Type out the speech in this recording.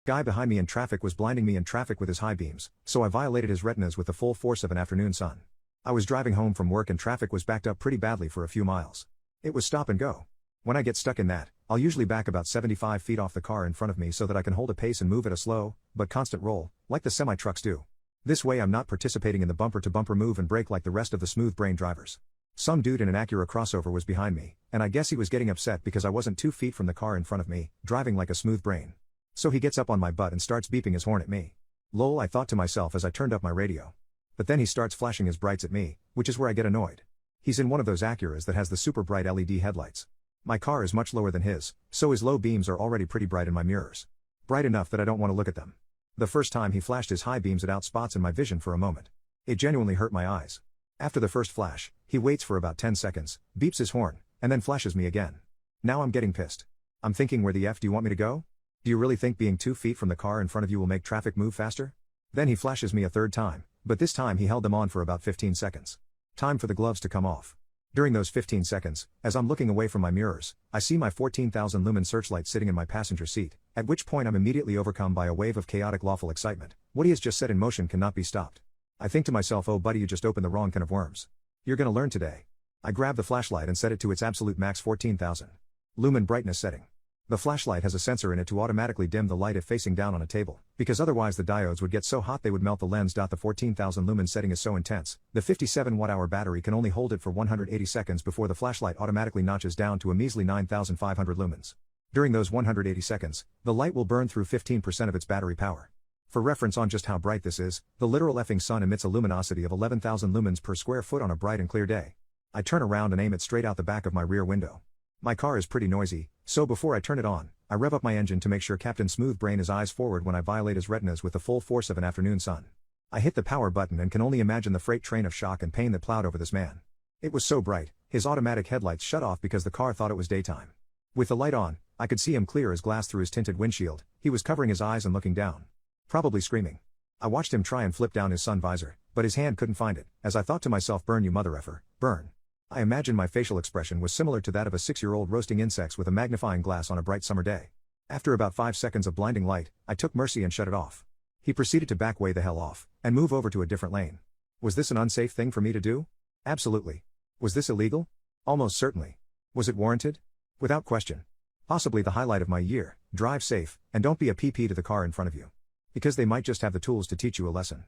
Guy behind me in traffic was blinding me in traffic with his high beams, so I violated his retinas with the full force of an afternoon sun. I was driving home from work and traffic was backed up pretty badly for a few miles. It was stop and go. When I get stuck in that, I'll usually back about 75 feet off the car in front of me so that I can hold a pace and move at a slow, but constant roll, like the semi-trucks do. This way I'm not participating in the bumper-to-bumper move and brake like the rest of the smooth brain drivers. Some dude in an Acura crossover was behind me, and I guess he was getting upset because I wasn't 2 feet from the car in front of me, driving like a smooth brain. So he gets up on my butt and starts beeping his horn at me. Lol, I thought to myself as I turned up my radio. But then he starts flashing his brights at me, which is where I get annoyed. He's in one of those Acuras that has the super bright LED headlights. My car is much lower than his, so his low beams are already pretty bright in my mirrors. Bright enough that I don't want to look at them. The first time he flashed his high beams, it out spots in my vision for a moment. It genuinely hurt my eyes. After the first flash, he waits for about 10 seconds, beeps his horn, and then flashes me again. Now I'm getting pissed. I'm thinking, where the F do you want me to go? Do you really think being 2 feet from the car in front of you will make traffic move faster? Then he flashes me a third time, but this time he held them on for about 15 seconds. Time for the gloves to come off. During those 15 seconds, as I'm looking away from my mirrors, I see my 14,000 lumen searchlight sitting in my passenger seat, at which point I'm immediately overcome by a wave of chaotic lawful excitement. What he has just set in motion cannot be stopped. I think to myself, oh buddy, you just opened the wrong can of worms. You're gonna learn today. I grab the flashlight and set it to its absolute max 14,000 lumen brightness setting. The flashlight has a sensor in it to automatically dim the light if facing down on a table, because otherwise the diodes would get so hot they would melt the lens. The 14,000 lumen setting is so intense, the 57 watt-hour battery can only hold it for 180 seconds before the flashlight automatically notches down to a measly 9,500 lumens. During those 180 seconds, the light will burn through 15% of its battery power. For reference on just how bright this is, the literal effing sun emits a luminosity of 11,000 lumens per square foot on a bright and clear day. I turn around and aim it straight out the back of my rear window. My car is pretty noisy, so before I turn it on, I rev up my engine to make sure Captain Smooth Brain is eyes forward when I violate his retinas with the full force of an afternoon sun. I hit the power button and can only imagine the freight train of shock and pain that plowed over this man. It was so bright, his automatic headlights shut off because the car thought it was daytime. With the light on, I could see him clear as glass through his tinted windshield. He was covering his eyes and looking down. Probably screaming. I watched him try and flip down his sun visor, but his hand couldn't find it, as I thought to myself, burn you mother effer, burn. I imagine my facial expression was similar to that of a 6-year-old roasting insects with a magnifying glass on a bright summer day. After about 5 seconds of blinding light, I took mercy and shut it off. He proceeded to back way the hell off, and move over to a different lane. Was this an unsafe thing for me to do? Absolutely. Was this illegal? Almost certainly. Was it warranted? Without question. Possibly the highlight of my year. Drive safe, and don't be a PP to the car in front of you. Because they might just have the tools to teach you a lesson.